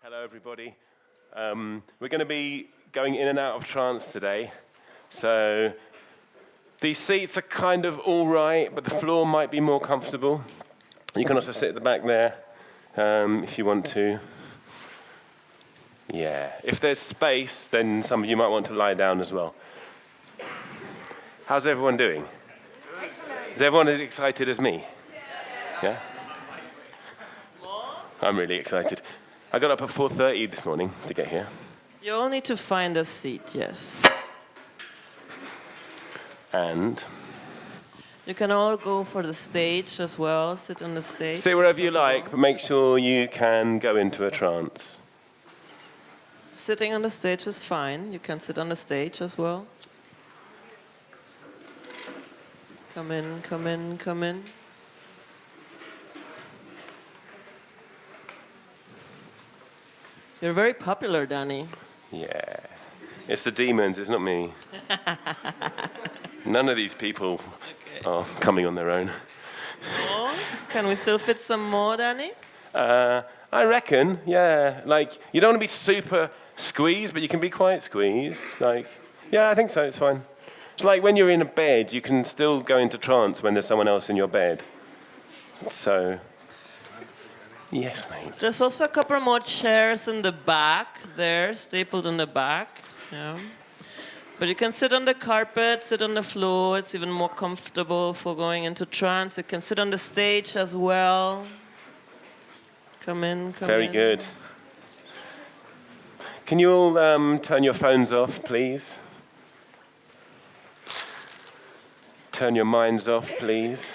Hello, everybody. We're going to be going in and out of trance today. So these seats are kind of all right, but the floor might be more comfortable. You can also sit at the back there if you want to. Yeah, if there's space, then some of you might want to lie down as well. How's everyone doing? Excellent. Is everyone as excited as me? Yeah? I'm really excited. I got up at 4:30 this morning to get here. You all need to find a seat, yes. And You can all go for the stage as well, sit on the stage. sit wherever you like, but make sure you can go into a trance. Sitting on the stage is fine. You can sit on the stage as well. Come in, come in, come in. You're very popular, Danny. Yeah. It's the demons, it's not me. None of these people are coming on their own. Oh, can we still fit some more, Danny? I reckon, yeah. Like, you don't want to be super squeezed, but you can be quite squeezed. Like, yeah, I think so, it's fine. It's like when you're in a bed, you can still go into trance when there's someone else in your bed. So, yes, mate. There's also a couple more chairs in the back there, stapled in the back. Yeah. But you can sit on the carpet, sit on the floor. It's even more comfortable for going into trance. You can sit on the stage as well. Come in, come in. Very good. Can you all turn your phones off, please? Turn your minds off, please.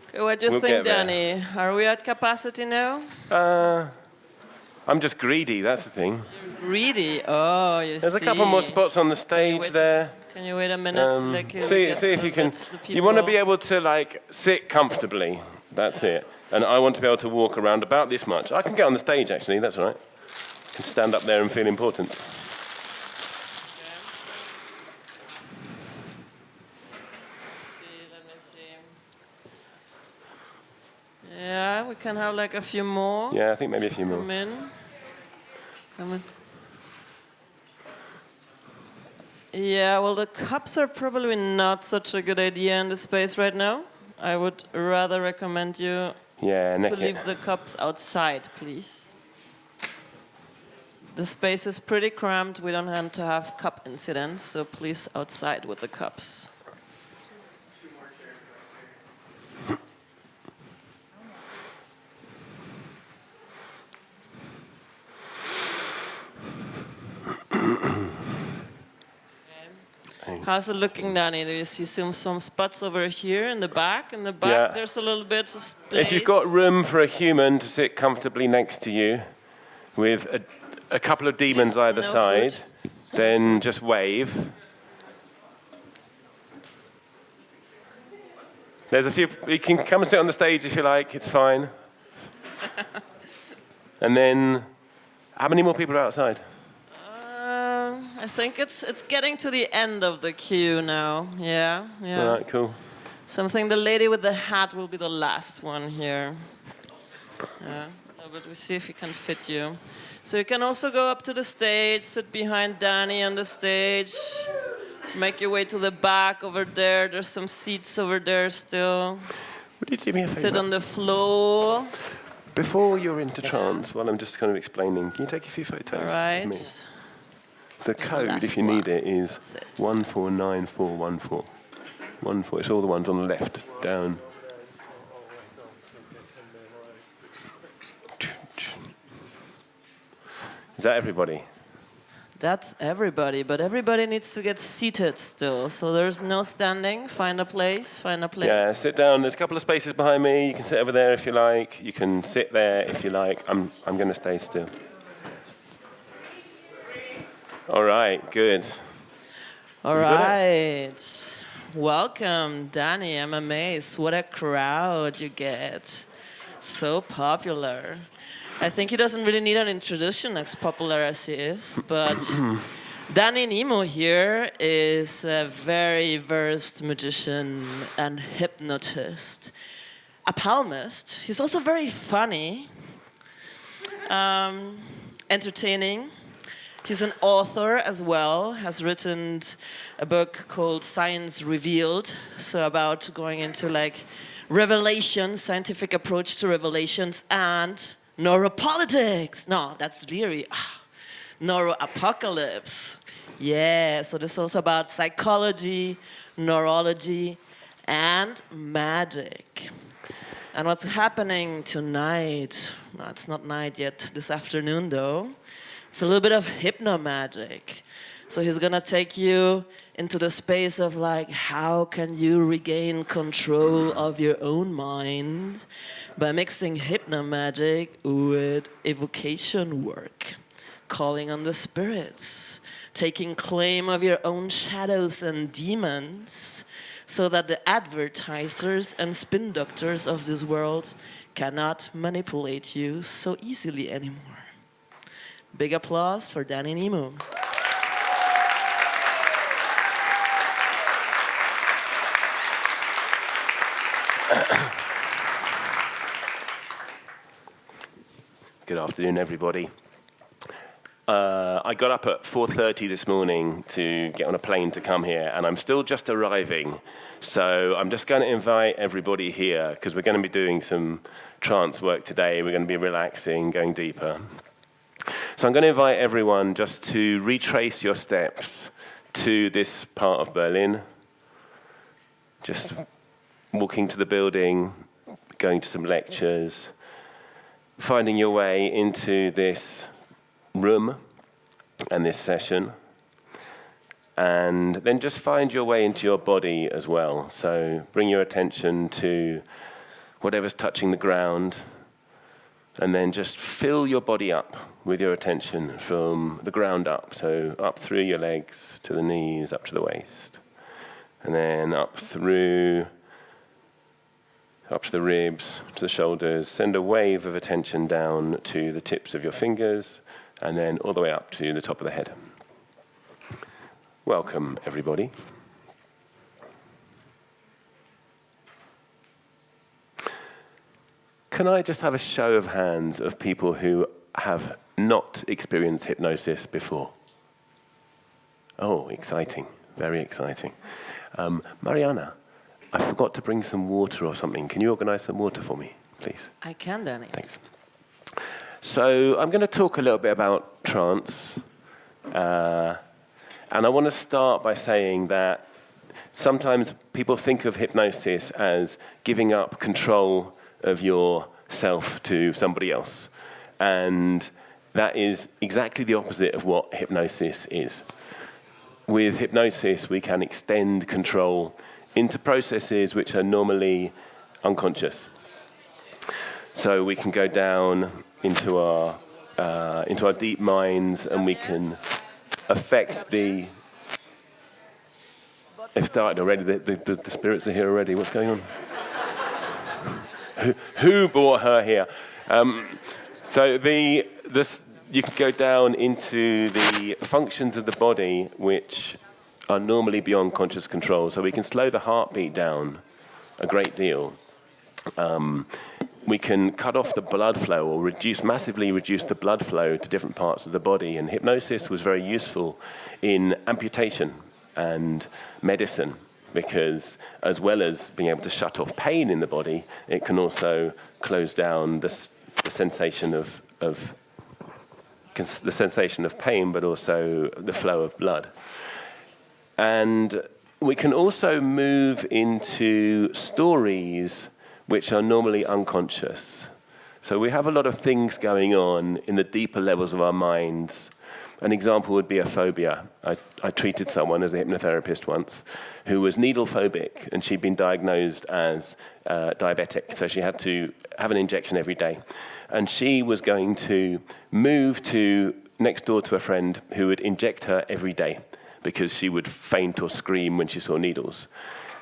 Okay, what do you We'll think, get there. Danny? Are we at capacity now? I'm just greedy, that's the thing. Really? Oh, you see. There's a couple more spots on the stage wait- there. Can you wait a minute? Like, See if you can. You want to be able to like sit comfortably. That's it. And I want to be able to walk around about this much. I can get on the stage actually. That's all right. I can stand up there and feel important. Let me see. Yeah, we can have like a few more. Yeah, I think maybe a few more. Come in. Come in. Yeah, well, the cups are probably not such a good idea in the space right now. I would rather recommend you Yeah, to neck it. leave the cups outside, please. The space is pretty cramped. We don't want to have cup incidents, so please outside with the cups. How's it looking, Danny? Do you see some spots over here in the back? In the back, Yeah. there's a little bit of space. If you've got room for a human to sit comfortably next to you, with a couple of demons Please, either no side, food. then just wave. There's a few. You can come and sit on the stage if you like. It's fine. And then, how many more people are outside? I think it's getting to the end of the queue now. Yeah, yeah. All right, cool. Something the lady with the hat will be the last one here. Yeah, but we see if we can fit you. So you can also go up to the stage, sit behind Danny on the stage, make your way to the back over there. There's some seats over there still. Would you do me a favor? Sit on the floor. Before you're into trance, while I'm just kind of explaining, can you take a few photos? All of right. me? The code, last if you need one. it, is That's it. 149414. 14. It's all the ones on the left, down. Is that everybody? That's everybody, but everybody needs to get seated still. So there's no standing. Find a place, find a place. Yeah, sit down. There's a couple of spaces behind me. You can sit over there if you like. You can sit there if you like. I'm going to stay still. All right, good. All You got right. Welcome, Danny. I'm amazed. What a crowd you get. So popular. I think he doesn't really need an introduction as popular as he is, but Nemu here is a very versed magician and hypnotist, a palmist. He's also very funny, entertaining. He's an author as well, has written a book called Science Revealed, so about going into like revelation, scientific approach to revelations, and neuropolitics. No, that's leery. Neuroapocalypse. Yeah, so this is also about psychology, neurology, and magic. And what's happening tonight, no, it's not night yet, this afternoon though, it's a little bit of Hypno Magick. So he's gonna take you into the space of like, how can you regain control of your own mind by mixing Hypno Magick with evocation work, calling on the spirits, taking claim of your own shadows and demons, so that the advertisers and spin doctors of this world cannot manipulate you so easily anymore. Big applause for Nemu. Good afternoon, everybody. I got up at 4:30 this morning to get on a plane to come here, and I'm still just arriving. So I'm just going to invite everybody here, because we're going to be doing some trance work today. We're going to be relaxing, going deeper. So I'm going to invite everyone just to retrace your steps to this part of Berlin. Just walking to the building, going to some lectures, finding your way into this room and this session, and then just find your way into your body as well. So bring your attention to whatever's touching the ground, and then just fill your body up with your attention from the ground up. So up through your legs to the knees, up to the waist, and then up through, up to the ribs, to the shoulders. Send a wave of attention down to the tips of your fingers, and then all the way up to the top of the head. Welcome, everybody. Can I just have a show of hands of people who have not experienced hypnosis before? Oh, exciting, very exciting. Mariana, I forgot to bring some water or something. Can you organize some water for me, please? I can, Danny. Thanks. So I'm going to talk a little bit about trance. And I want to start by saying that sometimes people think of hypnosis as giving up control of yourself to somebody else. And that is exactly the opposite of what hypnosis is. With hypnosis, we can extend control into processes which are normally unconscious. So we can go down into our deep minds, and we can affect the... They've started already, the spirits are here already. What's going on? Who brought her here? So you can go down into the functions of the body which are normally beyond conscious control. So we can slow the heartbeat down a great deal. We can cut off the blood flow or massively reduce the blood flow to different parts of the body. And hypnosis was very useful in amputation and medicine, because as well as being able to shut off pain in the body, it can also close down the sensation of pain, but also the flow of blood. And we can also move into stories which are normally unconscious. So we have a lot of things going on in the deeper levels of our minds. An example would be a phobia. I treated someone as a hypnotherapist once who was needle phobic, and she'd been diagnosed as diabetic, so she had to have an injection every day. And she was going to move to next door to a friend who would inject her every day because she would faint or scream when she saw needles.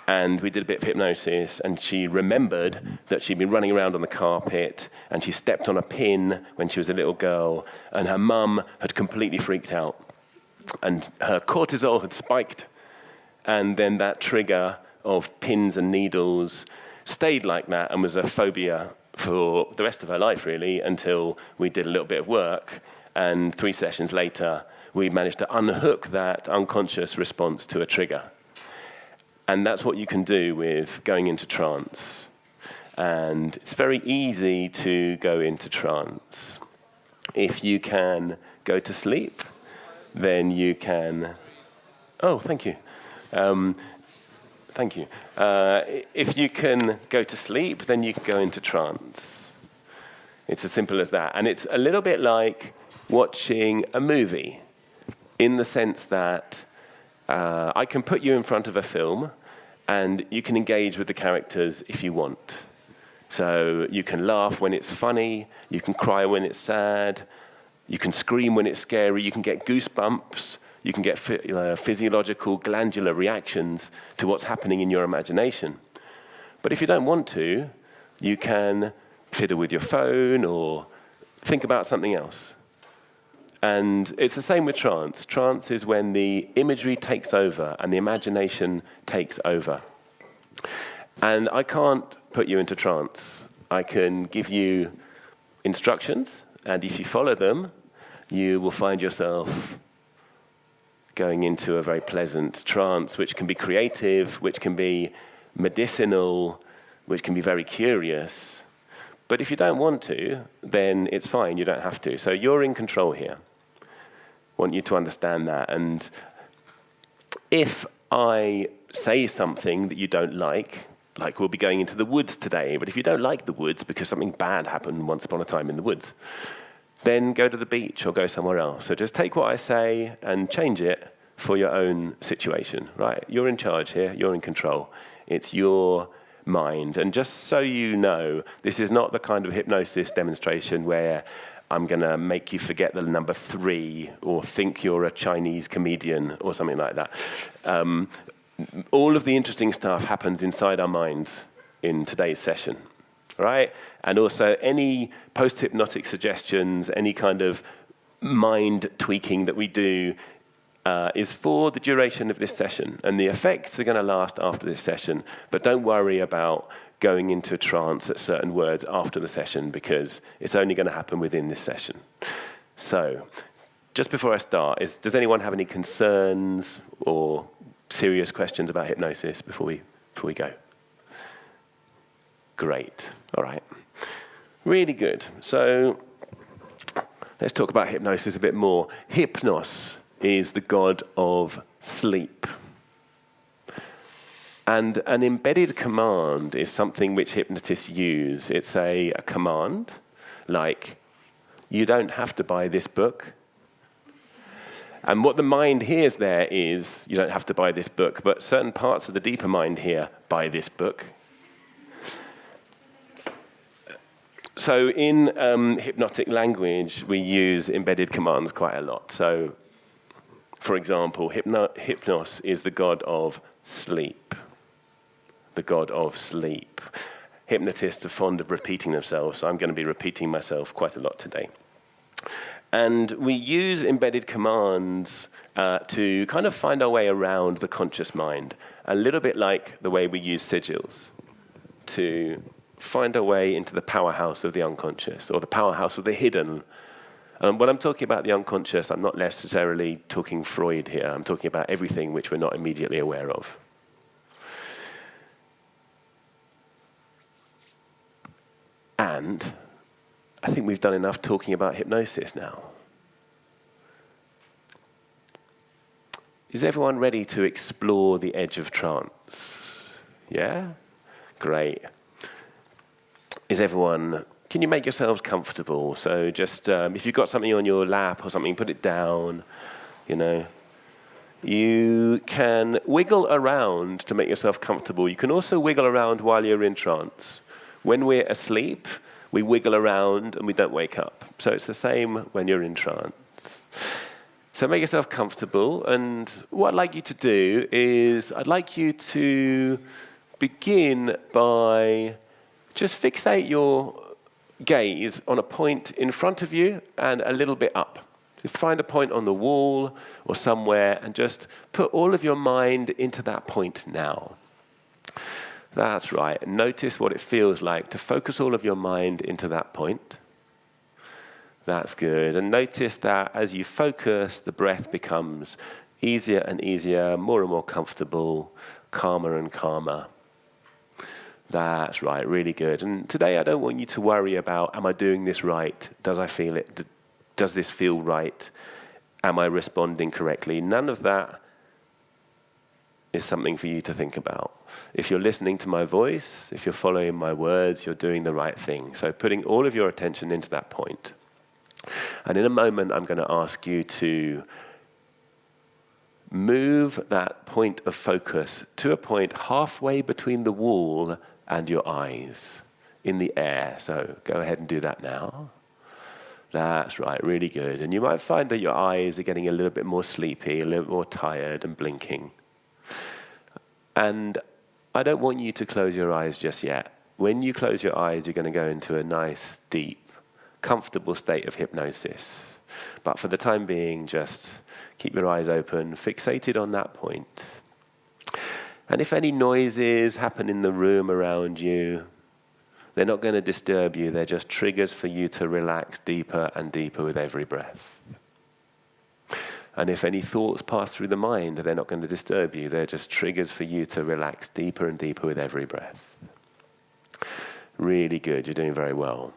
And we did a bit of hypnosis, and she remembered that she'd been running around on the carpet, and she stepped on a pin when she was a little girl, and her mum had completely freaked out. and her cortisol had spiked, and then that trigger of pins and needles stayed like that and was a phobia for the rest of her life, really, until we did a little bit of work, and 3 sessions later, we managed to unhook that unconscious response to a trigger. And that's what you can do with going into trance. And it's very easy to go into trance. If you can go to sleep, then you can... Oh, thank you. Thank you. If you can go to sleep, then you can go into trance. It's as simple as that. And it's a little bit like watching a movie, in the sense that I can put you in front of a film, and you can engage with the characters if you want. So you can laugh when it's funny, you can cry when it's sad, you can scream when it's scary, you can get goosebumps, you can get physiological glandular reactions to what's happening in your imagination. But if you don't want to, you can fiddle with your phone or think about something else. And it's the same with trance. Trance is when the imagery takes over and the imagination takes over. And I can't put you into trance. I can give you instructions, and if you follow them, you will find yourself going into a very pleasant trance, which can be creative, which can be medicinal, which can be very curious. But if you don't want to, then it's fine, you don't have to. So you're in control here. I want you to understand that. And if I say something that you don't like we'll be going into the woods today, but if you don't like the woods because something bad happened once upon a time in the woods, then go to the beach or go somewhere else. So just take what I say and change it for your own situation, right? You're in charge here, you're in control. It's your mind. And just so you know, this is not the kind of hypnosis demonstration where I'm going to make you forget the number 3 or think you're a Chinese comedian or something like that. All of the interesting stuff happens inside our minds in today's session, right? And also any post-hypnotic suggestions, any kind of mind tweaking that we do is for the duration of this session. And the effects are going to last after this session. But don't worry about going into a trance at certain words after the session, because it's only going to happen within this session. So, just before I start, does anyone have any concerns or serious questions about hypnosis before we go? Great. All right. Really good. So let's talk about hypnosis a bit more. Hypnos is the god of sleep. And an embedded command is something which hypnotists use. It's a command like, you don't have to buy this book. And what the mind hears there is, you don't have to buy this book, but certain parts of the deeper mind hear, buy this book. So in hypnotic language, we use embedded commands quite a lot. So, for example, Hypnos is the god of sleep. The god of sleep. Hypnotists are fond of repeating themselves, so I'm going to be repeating myself quite a lot today. And we use embedded commands to kind of find our way around the conscious mind, a little bit like the way we use sigils to find our way into the powerhouse of the unconscious, or the powerhouse of the hidden. When I'm talking about the unconscious, I'm not necessarily talking Freud here. I'm talking about everything which we're not immediately aware of. And I think we've done enough talking about hypnosis now. Is everyone ready to explore the edge of trance? Yeah? Great. Can you make yourselves comfortable? So just, if you've got something on your lap or something, put it down, You can wiggle around to make yourself comfortable. You can also wiggle around while you're in trance. When we're asleep, we wiggle around and we don't wake up. So it's the same when you're in trance. So make yourself comfortable. And what I'd like you to do is I'd like you to begin by just fixate your gaze on a point in front of you and a little bit up. So find a point on the wall or somewhere and just put all of your mind into that point now. That's right. Notice what it feels like to focus all of your mind into that point. That's good. And notice that as you focus, the breath becomes easier and easier, more and more comfortable, calmer and calmer. That's right, really good. And today I don't want you to worry about, am I doing this right? Does I feel it? Does this feel right? Am I responding correctly? None of that is something for you to think about. If you're listening to my voice, if you're following my words, you're doing the right thing. So putting all of your attention into that point. And in a moment, I'm going to ask you to move that point of focus to a point halfway between the wall and your eyes in the air. So go ahead and do that now. That's right, really good. And you might find that your eyes are getting a little bit more sleepy, a little more tired and blinking. And I don't want you to close your eyes just yet. When you close your eyes, you're going to go into a nice, deep, comfortable state of hypnosis. But for the time being, just keep your eyes open, fixated on that point. And if any noises happen in the room around you, they're not going to disturb you. They're just triggers for you to relax deeper and deeper with every breath. And if any thoughts pass through the mind, they're not going to disturb you. They're just triggers for you to relax deeper and deeper with every breath. Really good. You're doing very well.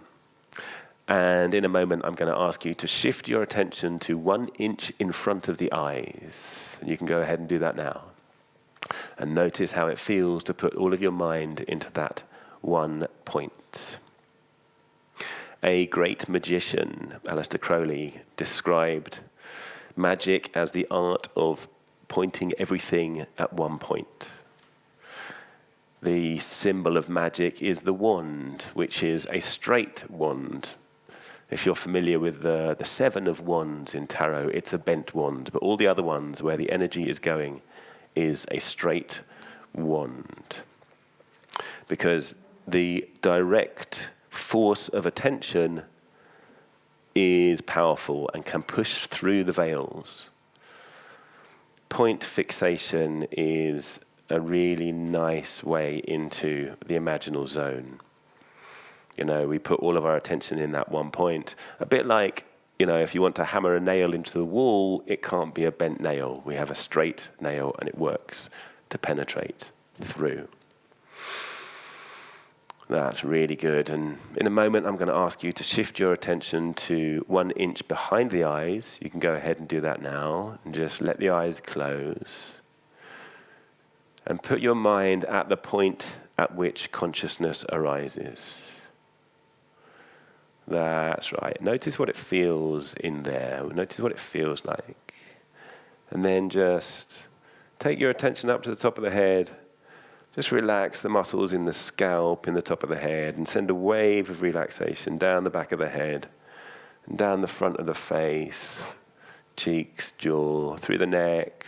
And in a moment, I'm going to ask you to shift your attention to 1 inch in front of the eyes. And you can go ahead and do that now. And notice how it feels to put all of your mind into that one point. A great magician, Aleister Crowley, described magic as the art of pointing everything at one point. The symbol of magic is the wand, which is a straight wand. If you're familiar with the 7 of wands in tarot, it's a bent wand. But all the other ones where the energy is going is a straight wand. Because the direct force of attention is powerful and can push through the veils. Point fixation is a really nice way into the imaginal zone. You know, we put all of our attention in that one point. A bit like, you know, if you want to hammer a nail into the wall, it can't be a bent nail. We have a straight nail and it works to penetrate through. That's really good. And in a moment, I'm going to ask you to shift your attention to 1 inch behind the eyes. You can go ahead and do that now. And just let the eyes close. And put your mind at the point at which consciousness arises. That's right. Notice what it feels in there. Notice what it feels like. And then just take your attention up to the top of the head. Just relax the muscles in the scalp, in the top of the head, and send a wave of relaxation down the back of the head, and down the front of the face, cheeks, jaw, through the neck,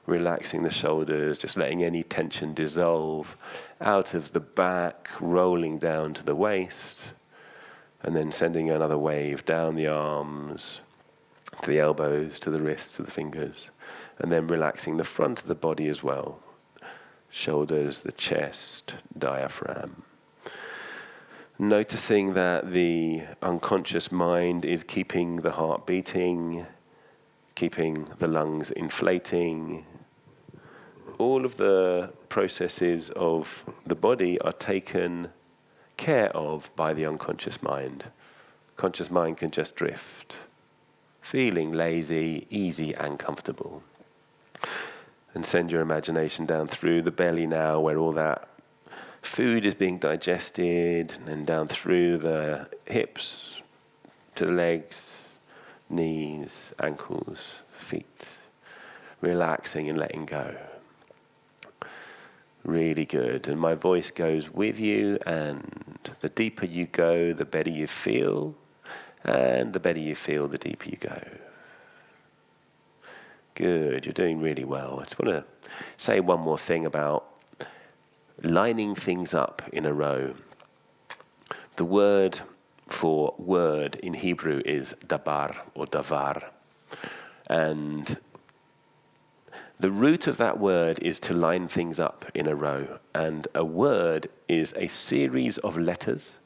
relaxing the shoulders, just letting any tension dissolve out of the back, rolling down to the waist, and then sending another wave down the arms, to the elbows, to the wrists, to the fingers, and then relaxing the front of the body as well. Shoulders, the chest, diaphragm. Noticing that the unconscious mind is keeping the heart beating, keeping the lungs inflating. All of the processes of the body are taken care of by the unconscious mind. Conscious mind can just drift, feeling lazy, easy, and comfortable. And send your imagination down through the belly now, where all that food is being digested, and then down through the hips, to the legs, knees, ankles, feet. Relaxing and letting go. Really good. And my voice goes with you, and the deeper you go, the better you feel. And the better you feel, the deeper you go. Good, you're doing really well. I just want to say one more thing about lining things up in a row. The word for word in Hebrew is dabar or davar. And the root of that word is to line things up in a row. And a word is a series of letters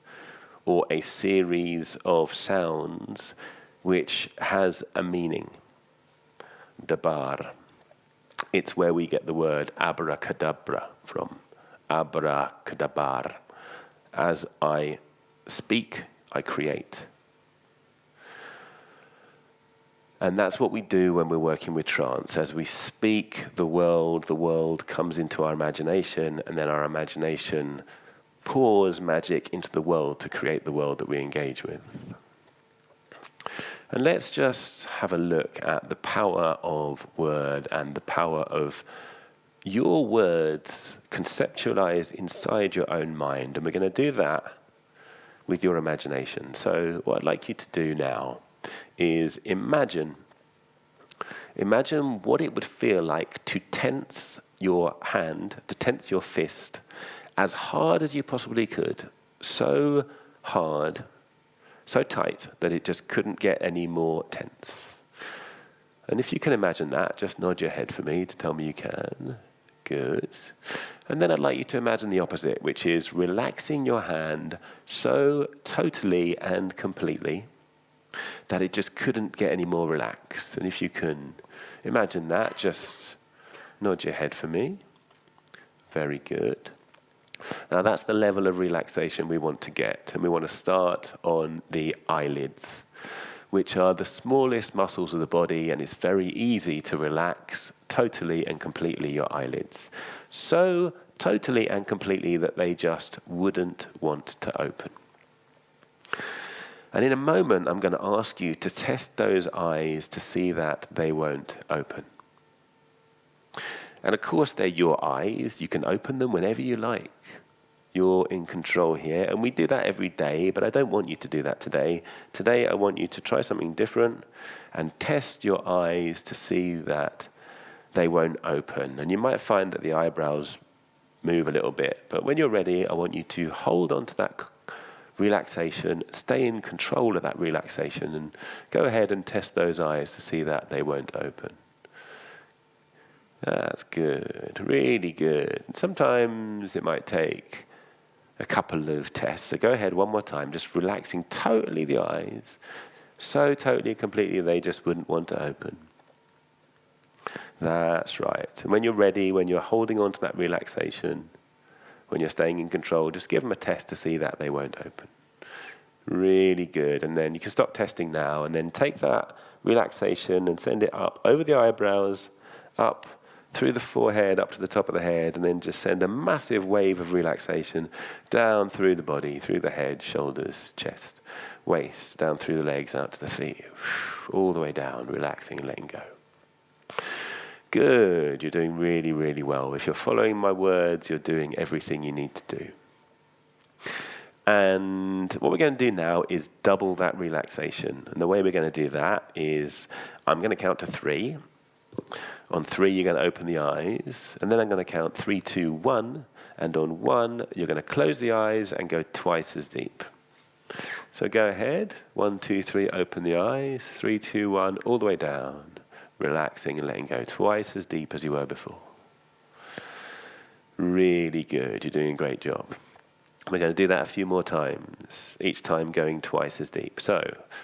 or a series of sounds which has a meaning. Dabar. It's where we get the word abracadabra from. Abracadabar. As I speak, I create. And that's what we do when we're working with trance. As we speak the world comes into our imagination, and then our imagination pours magic into the world to create the world that we engage with. And let's just have a look at the power of word and the power of your words conceptualized inside your own mind. And we're going to do that with your imagination. So what I'd like you to do now is imagine what it would feel like to tense your hand, to tense your fist as hard as you possibly could. So hard, so tight that it just couldn't get any more tense. And if you can imagine that, just nod your head for me to tell me you can. Good. And then I'd like you to imagine the opposite, which is relaxing your hand so totally and completely that it just couldn't get any more relaxed. And if you can imagine that, just nod your head for me. Very good. Now that's the level of relaxation we want to get. And we want to start on the eyelids, which are the smallest muscles of the body, and it's very easy to relax totally and completely your eyelids. So totally and completely that they just wouldn't want to open. And in a moment, I'm going to ask you to test those eyes to see that they won't open. And of course, they're your eyes. You can open them whenever you like. You're in control here. And we do that every day, but I don't want you to do that today. Today, I want you to try something different and test your eyes to see that they won't open. And you might find that the eyebrows move a little bit. But when you're ready, I want you to hold on to that relaxation, stay in control of that relaxation, and go ahead and test those eyes to see that they won't open. That's good, really good. Sometimes it might take a couple of tests. So go ahead one more time, just relaxing totally the eyes, so totally, completely they just wouldn't want to open. That's right. And when you're ready, when you're holding on to that relaxation, when you're staying in control, just give them a test to see that they won't open. Really good. And then you can stop testing now, and then take that relaxation and send it up over the eyebrows, up through the forehead, up to the top of the head, and then just send a massive wave of relaxation down through the body, through the head, shoulders, chest, waist, down through the legs, out to the feet, all the way down, relaxing and letting go. Good, you're doing really, really well. If you're following my words, you're doing everything you need to do. And what we're going to do now is double that relaxation. And the way we're going to do that is I'm going to count to 3. On 3, you're going to open the eyes. And then I'm going to count 3, 2, 1. And on 1, you're going to close the eyes and go twice as deep. So go ahead. 1, 2, 3, open the eyes. 3, 2, 1, all the way down. Relaxing and letting go twice as deep as you were before. Really good. You're doing a great job. We're going to do that a few more times, each time going twice as deep. So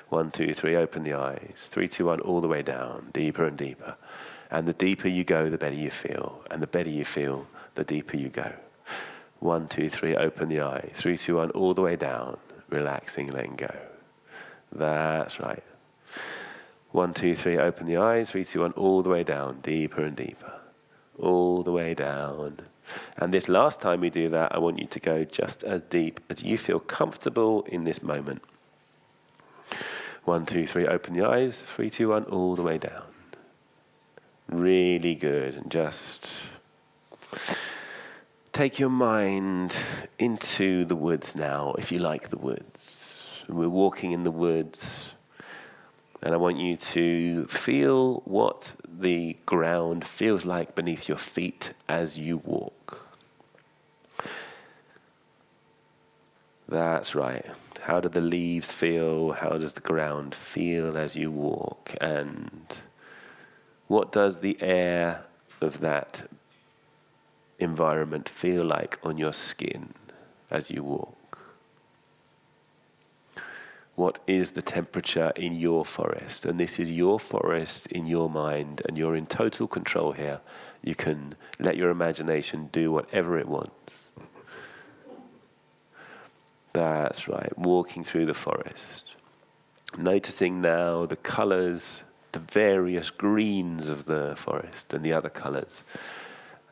1, 2, 3, open the eyes. 3, 2, 1, all the way down, deeper and deeper. And the deeper you go, the better you feel. And the better you feel, the deeper you go. 1, 2, 3, open the eyes. 3, 2, 1, all the way down, relaxing, letting go. That's right. 1, 2, 3, open the eyes. 3, 2, 1, all the way down, deeper and deeper. All the way down. And this last time we do that, I want you to go just as deep as you feel comfortable in this moment. 1, 2, 3, open the eyes. 3, 2, 1, all the way down. Really good. And just take your mind into the woods now, if you like the woods. We're walking in the woods. And I want you to feel what the ground feels like beneath your feet as you walk. That's right. how do the leaves feel? How does the ground feel as you walk? And what does the air of that environment feel like on your skin as you walk? What is the temperature in your forest? And this is your forest in your mind, and you're in total control here. You can let your imagination do whatever it wants. That's right, walking through the forest. Noticing now the colors, the various greens of the forest and the other colors.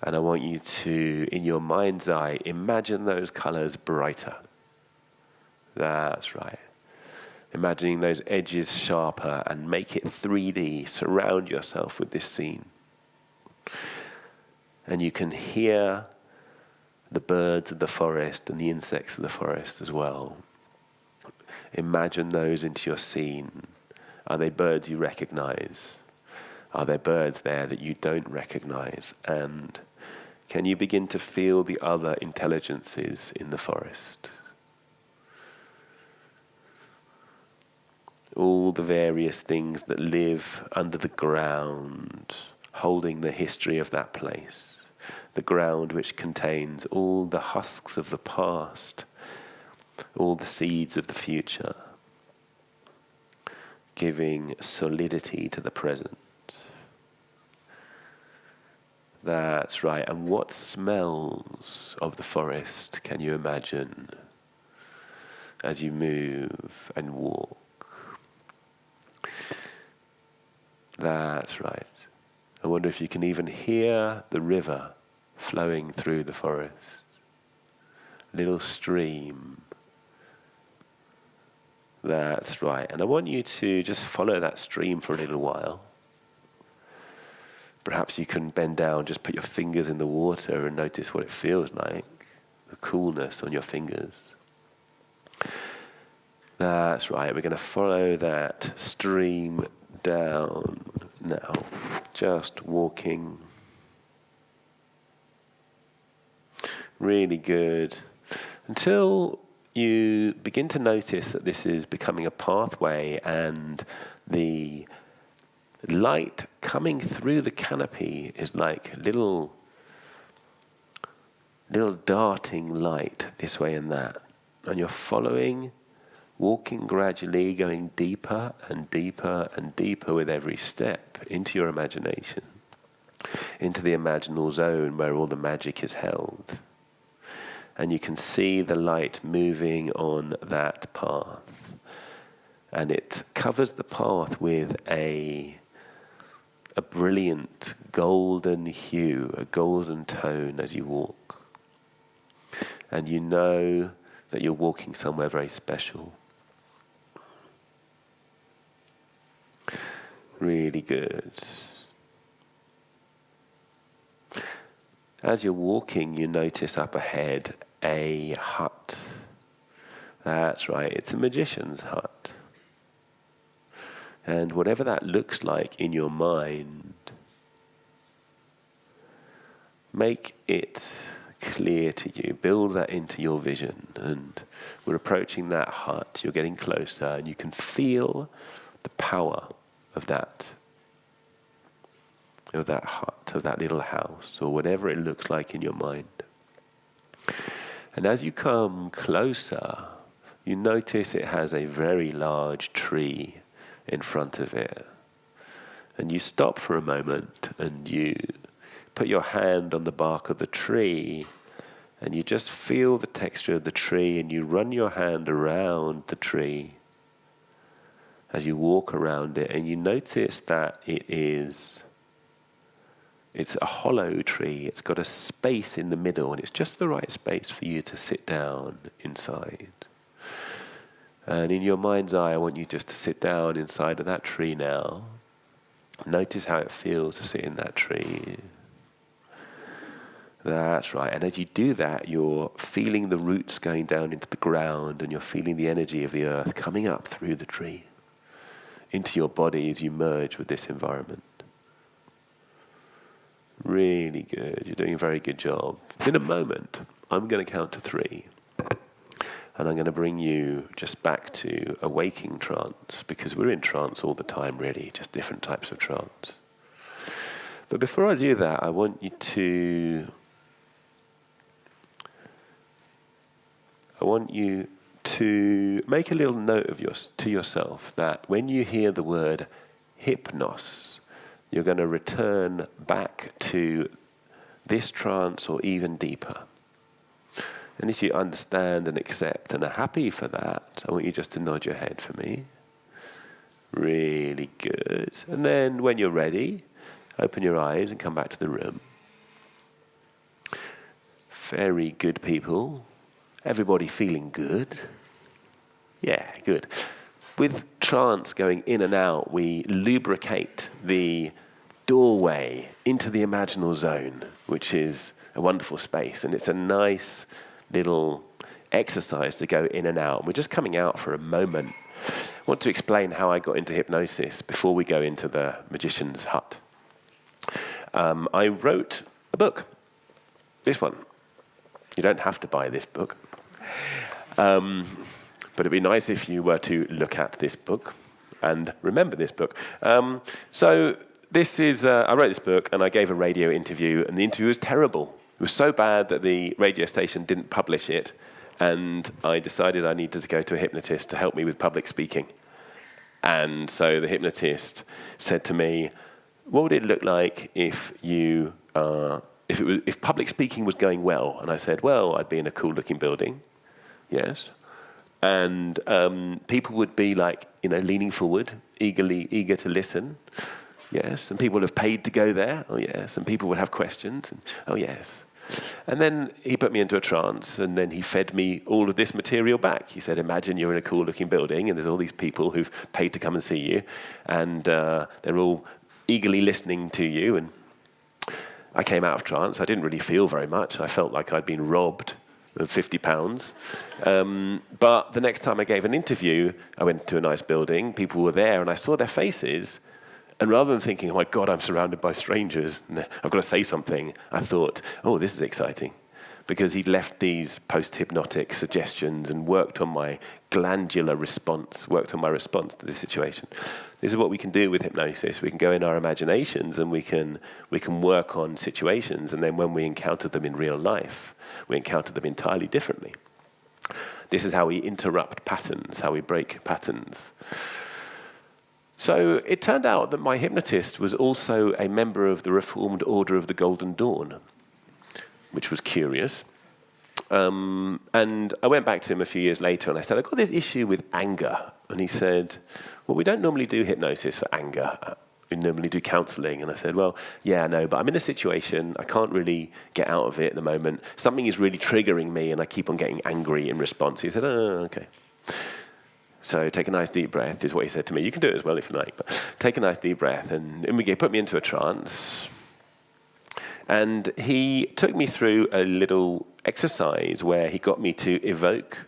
And I want you to, in your mind's eye, imagine those colors brighter. That's right. Imagining those edges sharper and make it 3D. Surround yourself with this scene. And you can hear the birds of the forest and the insects of the forest as well. Imagine those into your scene. Are they birds you recognize? Are there birds there that you don't recognize? And can you begin to feel the other intelligences in the forest? All the various things that live under the ground, holding the history of that place. The ground which contains all the husks of the past, all the seeds of the future, giving solidity to the present. That's right. And what smells of the forest can you imagine as you move and walk? That's right. I wonder if you can even hear the river flowing through the forest. Little stream. That's right. And I want you to just follow that stream for a little while. Perhaps you can bend down, just put your fingers in the water and notice what it feels like. The coolness on your fingers. That's right. We're going to follow that stream down now. Just walking. Really good. Until you begin to notice that this is becoming a pathway and the light coming through the canopy is like little darting light this way and that. And you're following, walking gradually, going deeper and deeper and deeper with every step into your imagination, into the imaginal zone where all the magic is held. And you can see the light moving on that path. And it covers the path with a brilliant golden hue, a golden tone as you walk. And you know that you're walking somewhere very special. Really good. As you're walking, you notice up ahead a hut. That's right, it's a magician's hut. And whatever that looks like in your mind, make it clear to you. Build that into your vision. And we're approaching that hut. You're getting closer, and you can feel the power of that hut, of that little house, or whatever it looks like in your mind. And as you come closer, you notice it has a very large tree in front of it. And you stop for a moment and you put your hand on the bark of the tree and you just feel the texture of the tree, and you run your hand around the tree as you walk around it, and you notice that it's a hollow tree. It's got a space in the middle, and it's just the right space for you to sit down inside. And in your mind's eye, I want you just to sit down inside of that tree now. Notice how it feels to sit in that tree. That's right. And as you do that, you're feeling the roots going down into the ground, and you're feeling the energy of the earth coming up through the tree into your body as you merge with this environment. Really good. You're doing a very good job. In a moment, I'm going to count to 3. and I'm going to bring you just back to a waking trance, because we're in trance all the time, really, just different types of trance. But before I do that, I want you to make a little note of to yourself that when you hear the word hypnos, you're going to return back to this trance or even deeper. And if you understand and accept and are happy for that, I want you just to nod your head for me. Really good. And then when you're ready, open your eyes and come back to the room. Very good, people. Everybody feeling good? Yeah, good. With trance going in and out, we lubricate the doorway into the imaginal zone, which is a wonderful space. And it's a nice little exercise to go in and out. We're just coming out for a moment. I want to explain how I got into hypnosis before we go into the magician's hut. I wrote a book, this one. You don't have to buy this book, but it'd be nice if you were to look at this book and remember this book. So this is, I wrote this book and I gave a radio interview, and the interview was terrible. It was so bad that the radio station didn't publish it, and I decided I needed to go to a hypnotist to help me with public speaking. And so the hypnotist said to me, what would it look like if if public speaking was going well? And I said, well, I'd be in a cool looking building. Yes. And people would be like, leaning forward, eager to listen. Yes. And people would have paid to go there. Oh, yes. And people would have questions. And, oh, yes. And then he put me into a trance, and then he fed me all of this material back. He said, imagine you're in a cool looking building and there's all these people who've paid to come and see you, and they're all eagerly listening to you. And I came out of trance. I didn't really feel very much. I felt like I'd been robbed of £50. But the next time I gave an interview, I went to a nice building. People were there, and I saw their faces. And rather than thinking, oh my God, I'm surrounded by strangers, and I've got to say something, I thought, oh, this is exciting. Because he'd left these post-hypnotic suggestions and worked on my glandular response, worked on my response to this situation. This is what we can do with hypnosis. We can go in our imaginations and we can work on situations, and then when we encounter them in real life, we encounter them entirely differently. This is how we interrupt patterns, how we break patterns. So it turned out that my hypnotist was also a member of the Reformed Order of the Golden Dawn, which was curious. And I went back to him a few years later and I said, I've got this issue with anger. And he said, well, we don't normally do hypnosis for anger. We normally do counseling. And I said, well, yeah, I know, but I'm in a situation, I can't really get out of it at the moment. Something is really triggering me and I keep on getting angry in response. He said, oh, okay. So take a nice deep breath, is what he said to me. You can do it as well if you like, but take a nice deep breath. And he put me into a trance. And he took me through a little exercise where he got me to evoke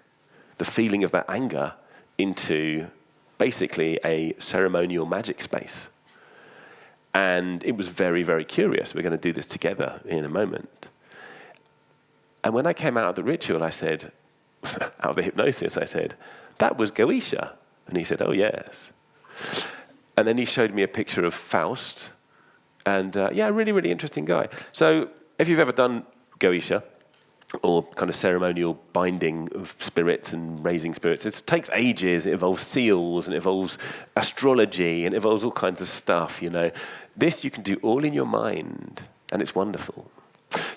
the feeling of that anger into basically a ceremonial magic space. And it was very, very curious. We're going to do this together in a moment. And when I came out of the ritual, I said, out of the hypnosis, I said, that was Goetia. And he said, oh, yes. And then he showed me a picture of Faust. And really, really interesting guy. So if you've ever done Goetia, or kind of ceremonial binding of spirits and raising spirits, it takes ages. It involves seals, and it involves astrology, and it involves all kinds of stuff, This you can do all in your mind, and it's wonderful.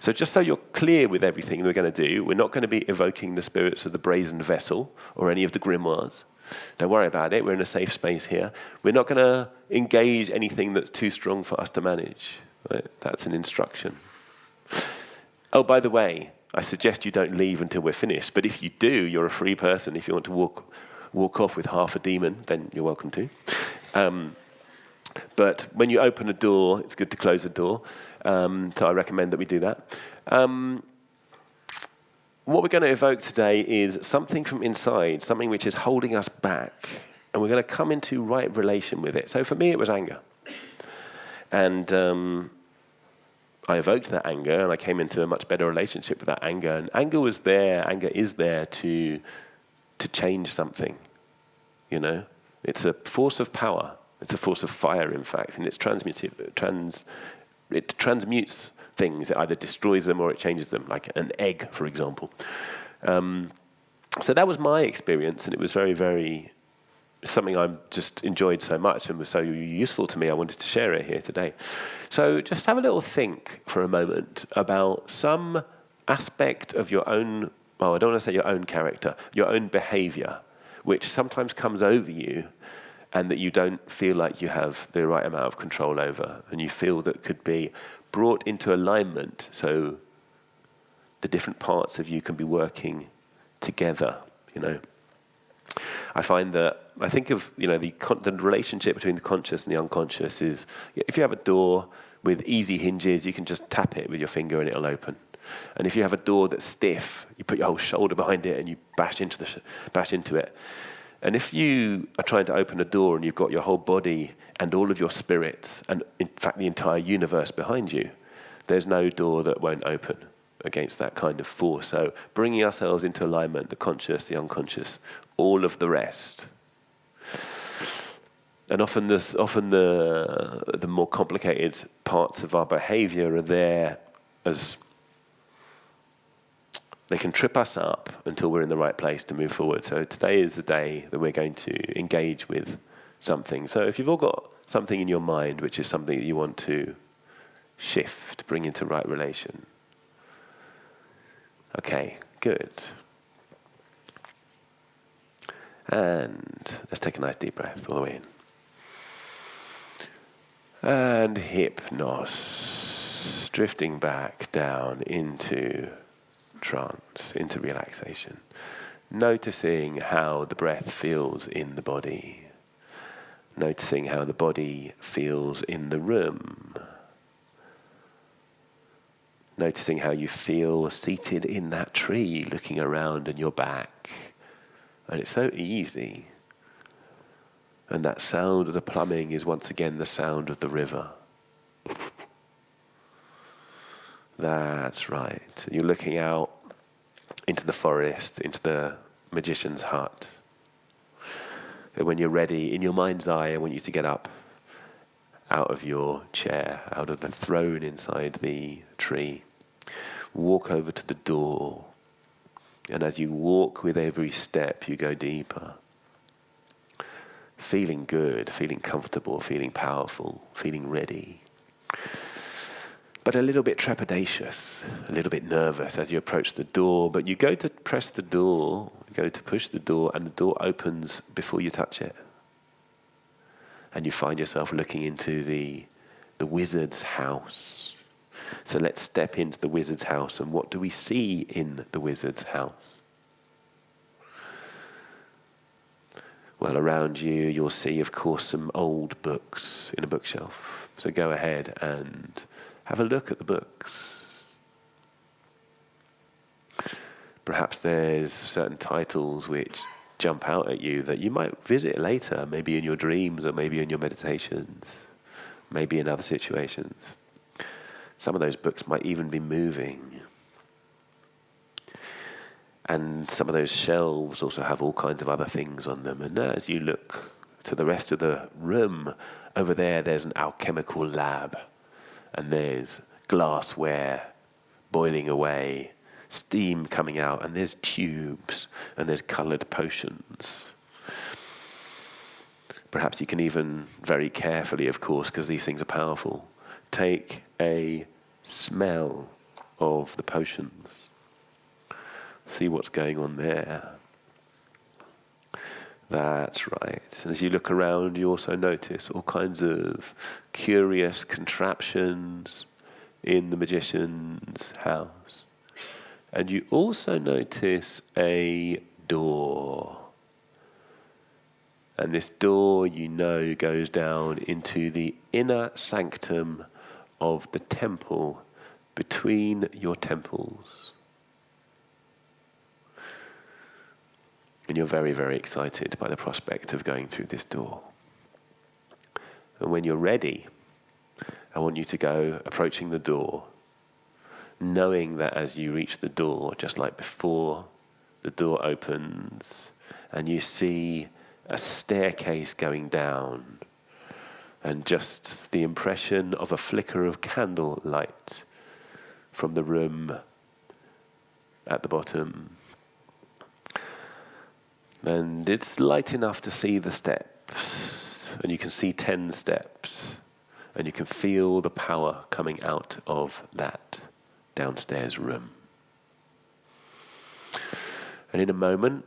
So just so you're clear with everything we're going to do, we're not going to be evoking the spirits of the brazen vessel or any of the grimoires. Don't worry about it. We're in a safe space here. We're not going to engage anything that's too strong for us to manage. Right? That's an instruction. Oh, by the way, I suggest you don't leave until we're finished. But if you do, you're a free person. If you want to walk off with half a demon, then you're welcome to. But when you open a door, it's good to close the door. So I recommend that we do that. What we're going to evoke today is something from inside, something which is holding us back. And we're going to come into right relation with it. So for me, it was anger. And I evoked that anger, and I came into a much better relationship with that anger. And anger was there, anger is there to to change something, you know? It's a force of power. It's a force of fire, in fact, and it transmutes things. It either destroys them or it changes them, like an egg, for example. So that was my experience, and it was very, very something I just enjoyed so much and was so useful to me. I wanted to share it here today. So just have a little think for a moment about some aspect of your own, well, I don't want to say your own character, your own behavior, which sometimes comes over you and that you don't feel like you have the right amount of control over, and you feel that could be brought into alignment so the different parts of you can be working together, you know. I think of, you know, the relationship between the conscious and the unconscious is, if you have a door with easy hinges, you can just tap it with your finger and it'll open. And if you have a door that's stiff, you put your whole shoulder behind it and you bash into it. And if you are trying to open a door and you've got your whole body and all of your spirits and, in fact, the entire universe behind you, there's no door that won't open against that kind of force. So bringing ourselves into alignment, the conscious, the unconscious, all of the rest. And often the more complicated parts of our behavior are there as they can trip us up until we're in the right place to move forward. So today is the day that we're going to engage with something. So if you've all got something in your mind which is something that you want to shift, bring into right relation. Okay, good. And let's take a nice deep breath all the way in. And hypnosis, drifting back down into trance, into relaxation. Noticing how the breath feels in the body. Noticing how the body feels in the room. Noticing how you feel seated in that tree, looking around and your back. And it's so easy. And that sound of the plumbing is once again the sound of the river. That's right. You're looking out into the forest, into the magician's hut. And when you're ready, in your mind's eye, I want you to get up out of your chair, out of the throne inside the tree. Walk over to the door. And as you walk with every step, you go deeper. Feeling good, feeling comfortable, feeling powerful, feeling ready. But a little bit trepidatious, a little bit nervous as you approach the door. But you go to press the door, you go to push the door, and the door opens before you touch it. And you find yourself looking into the wizard's house. So let's step into the wizard's house. And what do we see in the wizard's house? Well, around you, you'll see, of course, some old books in a bookshelf. So go ahead and have a look at the books. Perhaps there's certain titles which jump out at you that you might visit later, maybe in your dreams or maybe in your meditations, maybe in other situations. Some of those books might even be moving. And some of those shelves also have all kinds of other things on them. And as you look to the rest of the room, over there's an alchemical lab. And there's glassware boiling away, steam coming out, and there's tubes, and there's coloured potions. Perhaps you can even, very carefully, of course, because these things are powerful, take a smell of the potions. See what's going on there. That's right. And as you look around, you also notice all kinds of curious contraptions in the magician's house. And you also notice a door. And this door, you know, goes down into the inner sanctum of the temple between your temples. And you're very, very excited by the prospect of going through this door. And when you're ready, I want you to go approaching the door, knowing that as you reach the door, just like before, the door opens and you see a staircase going down, and just the impression of a flicker of candle light from the room at the bottom. And it's light enough to see the steps, and you can see 10 steps, and you can feel the power coming out of that downstairs room. And in a moment,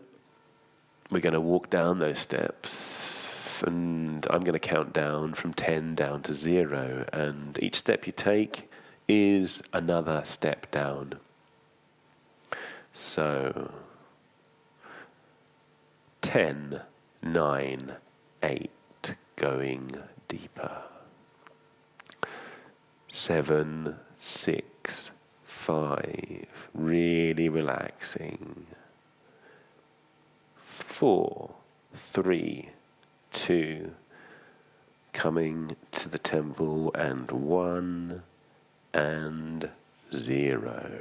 we're going to walk down those steps, and I'm going to count down from 10 down to 0, and each step you take is another step down. So 10, 9, 8, going deeper. 7, 6, 5, really relaxing. 4, 3, 2, coming to the temple, and 1, and 0.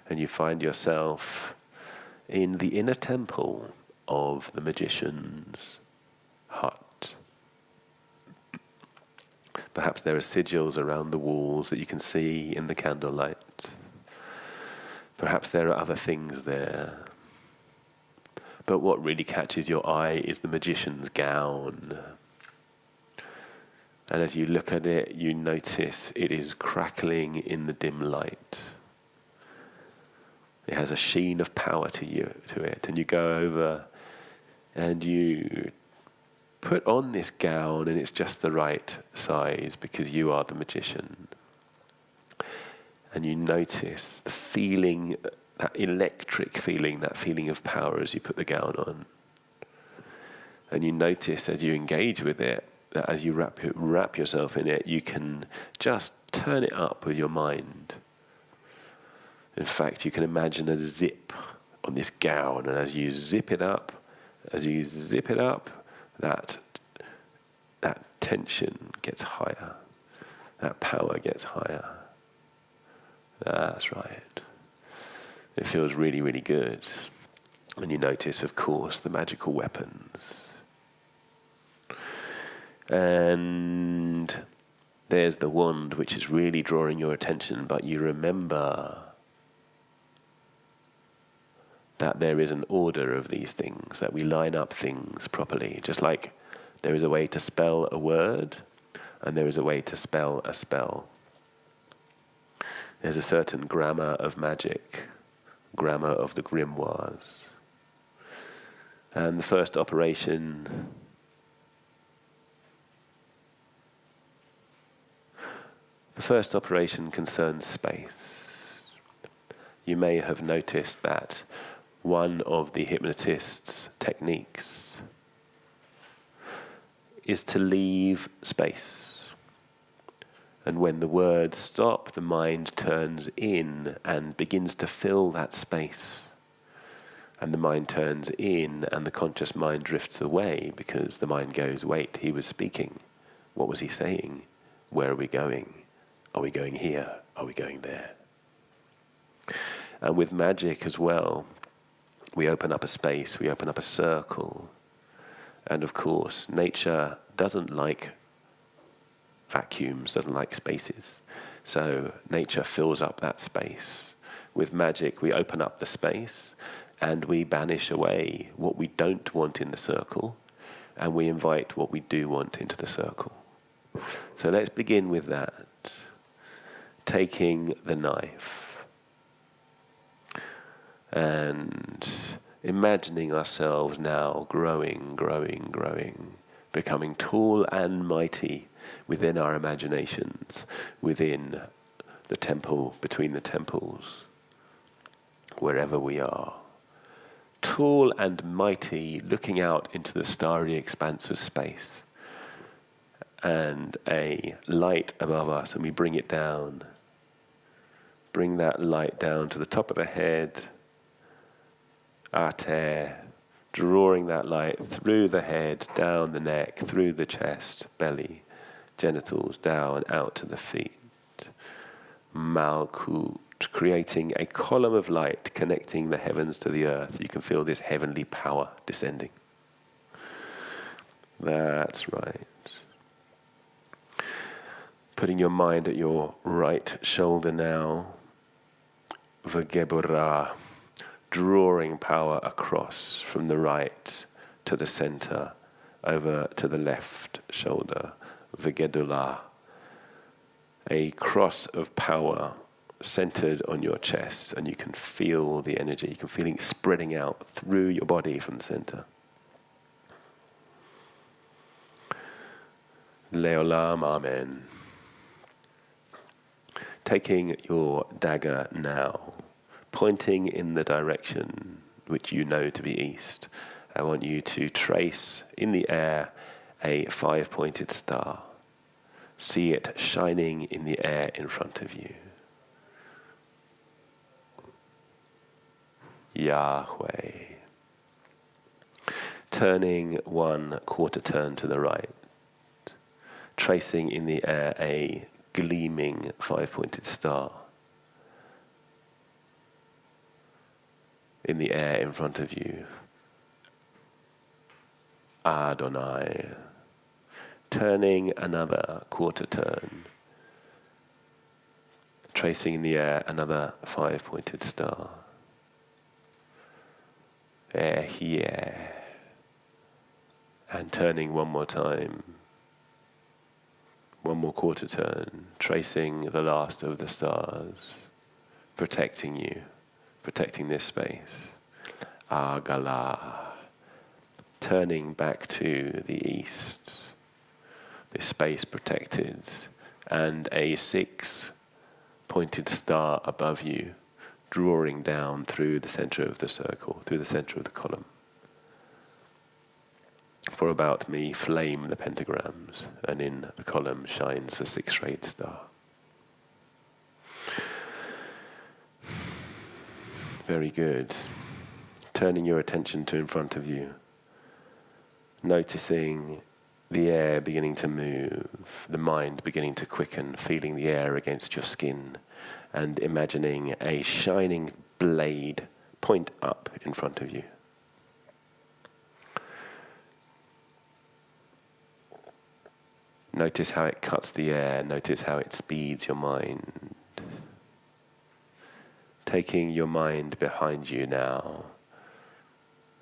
And you find yourself in the inner temple of the magician's hut. Perhaps there are sigils around the walls that you can see in the candlelight. Perhaps there are other things there. But what really catches your eye is the magician's gown. And as you look at it, you notice it is crackling in the dim light. It has a sheen of power to it. And you go over and you put on this gown, and it's just the right size because you are the magician. And you notice the feeling, that electric feeling, that feeling of power as you put the gown on. And you notice as you engage with it, that as you wrap yourself in it, you can just turn it up with your mind. In fact, you can imagine a zip on this gown, and as you zip it up, that tension gets higher, that power gets higher. That's right. It feels really, really good. And you notice, of course, the magical weapons. And there's the wand, which is really drawing your attention, but you remember that there is an order of these things, that we line up things properly, just like there is a way to spell a word, and there is a way to spell a spell. There's a certain grammar of magic, grammar of the grimoires. And the first operation concerns space. You may have noticed that one of the hypnotist's techniques is to leave space. And when the words stop, the mind turns in and begins to fill that space. And the mind turns in, and the conscious mind drifts away because the mind goes, wait, he was speaking. What was he saying? Where are we going? Are we going here? Are we going there? And with magic as well, we open up a space, we open up a circle. And of course, nature doesn't like vacuums, doesn't like spaces. So nature fills up that space. With magic, we open up the space and we banish away what we don't want in the circle, and we invite what we do want into the circle. So let's begin with that. Taking the knife and imagining ourselves now growing, becoming tall and mighty within our imaginations, within the temple, between the temples, wherever we are. Tall and mighty, looking out into the starry expanse of space, and a light above us, and we bring it down. Bring that light down to the top of the head, artère, drawing that light through the head, down the neck, through the chest, belly, genitals, down, out to the feet. Malkut. creating a column of light connecting the heavens to the earth. You can feel this heavenly power descending. That's right. Putting your mind at your right shoulder now. Vagebura, drawing power across from the right to the center, over to the left shoulder. Vegedula, a cross of power centered on your chest, and you can feel the energy. You can feel it spreading out through your body from the center. Leolam, Amen. Taking your dagger now, pointing in the direction which you know to be east, I want you to trace in the air a 5-pointed star. See it shining in the air in front of you. Yahweh. Turning 1/4 turn to the right, tracing in the air a gleaming 5-pointed star in the air in front of you. Adonai. Turning another 1/4 turn, tracing in the air another 5-pointed star. Ehyeh. And turning one more time, one more 1/4 turn, tracing the last of the stars, protecting you, protecting this space. Agala. Turning back to the east, this space protected, and a 6-pointed star above you, drawing down through the center of the circle, through the center of the column. For about me flame the pentagrams, and in the column shines the 6-rayed star. Very good. Turning your attention to in front of you, noticing the air beginning to move, the mind beginning to quicken, feeling the air against your skin, and imagining a shining blade point up in front of you. Notice how it cuts the air, notice how it speeds your mind. Taking your mind behind you now,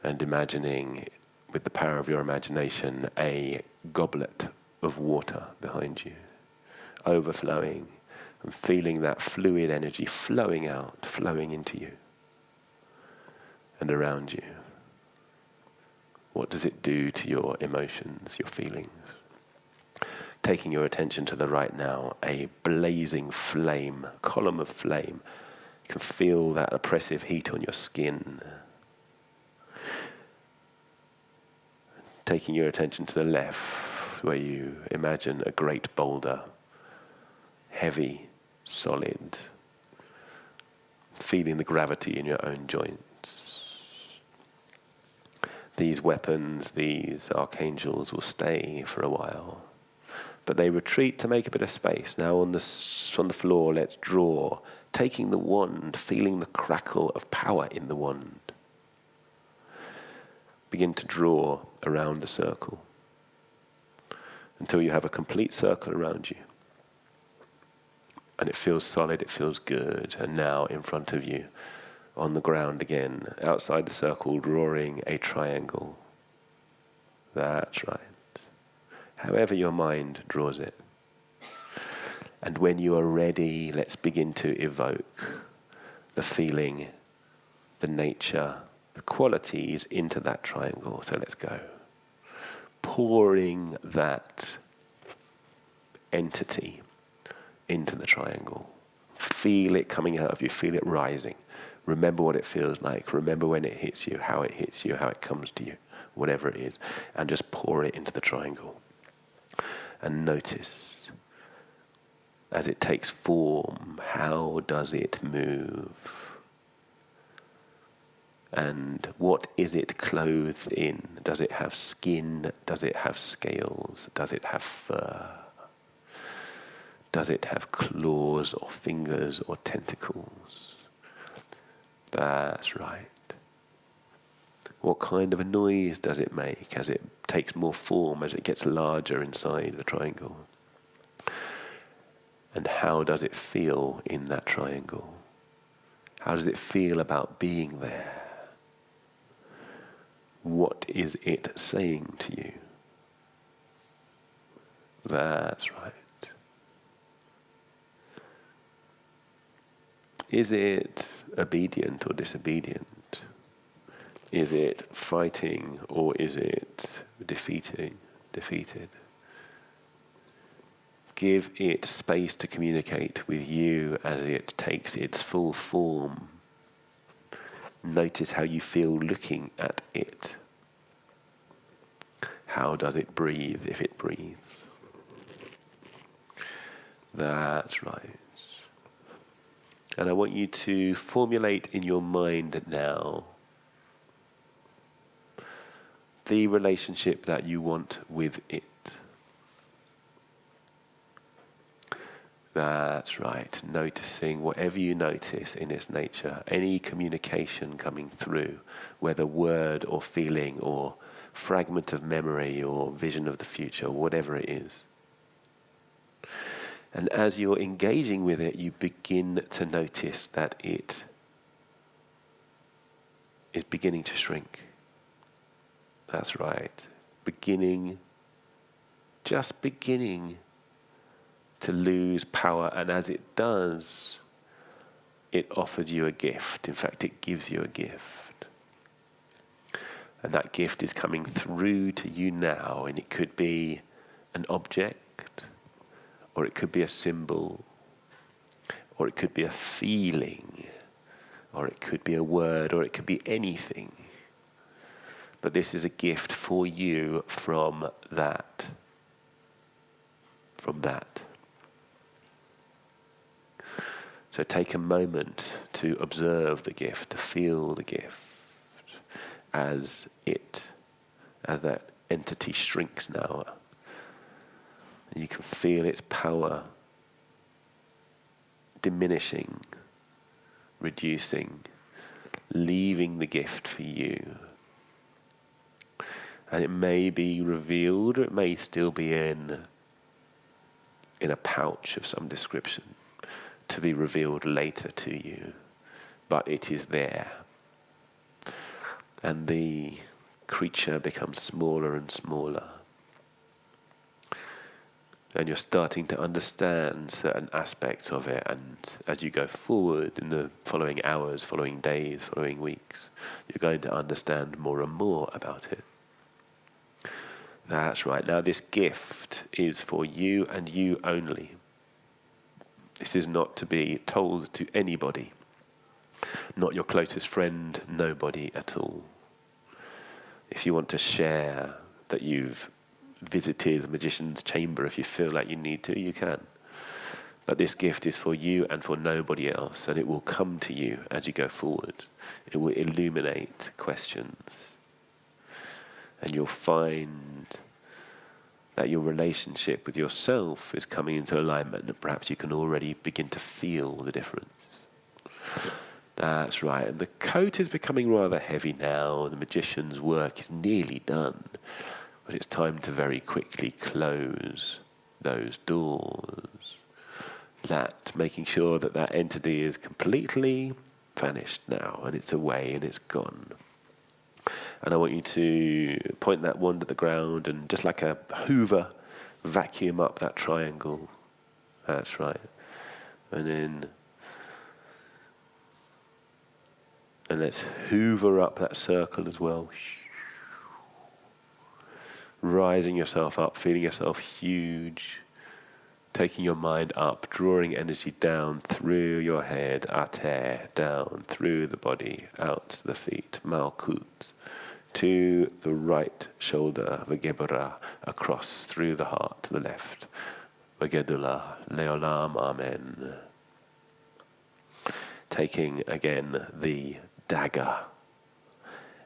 and imagining, with the power of your imagination, a goblet of water behind you, overflowing, and feeling that fluid energy flowing out, flowing into you and around you. What does it do to your emotions, your feelings? Taking your attention to the right now, a blazing flame, column of flame. You can feel that oppressive heat on your skin. Taking your attention to the left, where you imagine a great boulder, heavy, solid, feeling the gravity in your own joints. These weapons, these archangels will stay for a while, but they retreat to make a bit of space. Now on the floor, let's draw, taking the wand, feeling the crackle of power in the wand. Begin to draw around the circle until you have a complete circle around you. And it feels solid, it feels good. And now in front of you, on the ground again, outside the circle, drawing a triangle. That's right. However your mind draws it. And when you are ready, let's begin to evoke the feeling, the nature, the qualities into that triangle. So let's go. Pouring that entity into the triangle. Feel it coming out of you, feel it rising. Remember what it feels like. Remember when it hits you, how it comes to you, whatever it is. And just pour it into the triangle. And notice, as it takes form, how does it move? And what is it clothed in? Does it have skin? Does it have scales? Does it have fur? Does it have claws or fingers or tentacles? That's right. What kind of a noise does it make as it takes more form, as it gets larger inside the triangle? And how does it feel in that triangle? How does it feel about being there? What is it saying to you? That's right. Is it obedient or disobedient? Is it fighting or is it defeated? Give it space to communicate with you as it takes its full form. Notice how you feel looking at it. How does it breathe if it breathes? That's right. And I want you to formulate in your mind now the relationship that you want with it. That's right. Noticing whatever you notice in its nature, any communication coming through, whether word or feeling or fragment of memory or vision of the future, whatever it is. And as you're engaging with it, you begin to notice that it is beginning to shrink. That's right. Just beginning to lose power. And as it does, it offers you a gift. In fact, it gives you a gift. And that gift is coming through to you now. And it could be an object, or it could be a symbol, or it could be a feeling, or it could be a word, or it could be anything. But this is a gift for you from that. So take a moment to observe the gift, to feel the gift as that entity shrinks now. And you can feel its power diminishing, reducing, leaving the gift for you. And it may be revealed, or it may still be in a pouch of some description, to be revealed later to you. But it is there. And the creature becomes smaller and smaller. And you're starting to understand certain aspects of it. And as you go forward in the following hours, following days, following weeks, you're going to understand more and more about it. That's right. Now this gift is for you and you only. This is not to be told to anybody. Not your closest friend, nobody at all. If you want to share that you've visited the magician's chamber, if you feel like you need to, you can. But this gift is for you and for nobody else, and it will come to you as you go forward. It will illuminate questions. And you'll find that your relationship with yourself is coming into alignment, and perhaps you can already begin to feel the difference. That's right. And the coat is becoming rather heavy now. The magician's work is nearly done. But it's time to very quickly close those doors. Making sure that entity is completely vanished now, and it's away and it's gone. And I want you to point that wand at the ground and just like a hoover, vacuum up that triangle. That's right. And let's hoover up that circle as well. Rising yourself up, feeling yourself huge. Taking your mind up, drawing energy down through your head, ate, down through the body, out to the feet, malkut. To the right shoulder, Vagebara, across through the heart to the left. Vagedula, Leolam, Amen. Taking again the dagger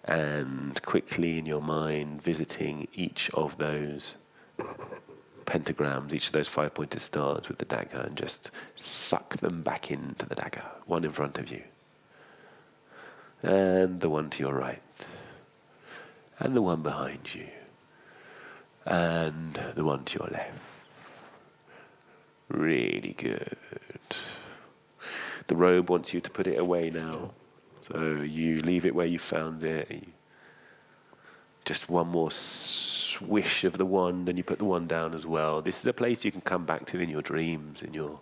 and quickly in your mind visiting each of those pentagrams, each of those 5-pointed stars with the dagger, and just suck them back into the dagger, one in front of you. And the one to your right. And the one behind you. And the one to your left. Really good. The robe wants you to put it away now. So you leave it where you found it. Just one more swish of the wand and you put the wand down as well. This is a place you can come back to in your dreams, in your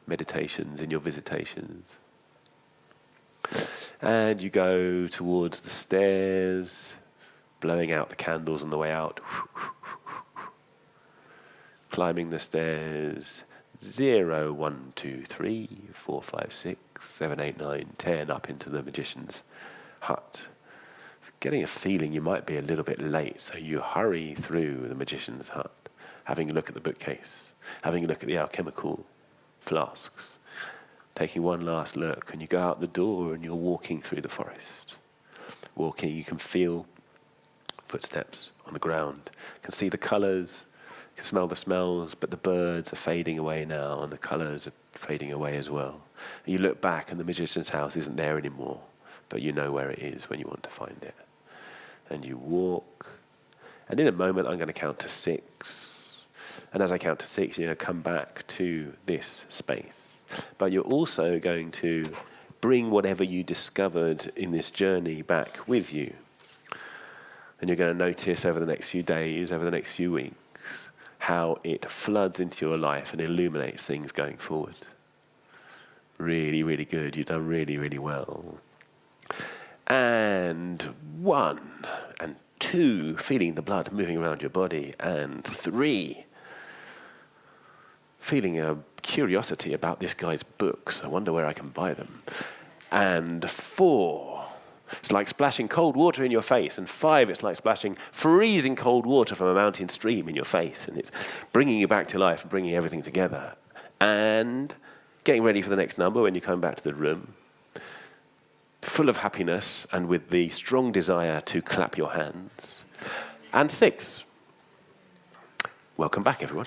meditations, in your visitations. And you go towards the stairs, blowing out the candles on the way out. Climbing the stairs. 0, 1, 2, 3, 4, 5, 6, 7, 8, 9, 10 up into the magician's hut. Getting a feeling you might be a little bit late, so you hurry through the magician's hut, having a look at the bookcase, having a look at the alchemical flasks, taking one last look, and you go out the door and you're walking through the forest. Walking, you can feel footsteps on the ground, you can see the colours, you can smell the smells, but the birds are fading away now and the colours are fading away as well. And you look back and the magician's house isn't there anymore, but you know where it is when you want to find it. And you walk, and in a moment I'm going to count to 6. And as I count to 6, you're going to come back to this space. But you're also going to bring whatever you discovered in this journey back with you. And you're going to notice over the next few days, over the next few weeks, how it floods into your life and illuminates things going forward. Really, really good. You've done really, really well. And 1, and 2, feeling the blood moving around your body, and 3, feeling a curiosity about this guy's books. I wonder where I can buy them. And 4, it's like splashing cold water in your face. And 5, it's like splashing freezing cold water from a mountain stream in your face. And it's bringing you back to life and bringing everything together. And getting ready for the next number when you come back to the room, full of happiness and with the strong desire to clap your hands. And 6, welcome back, everyone.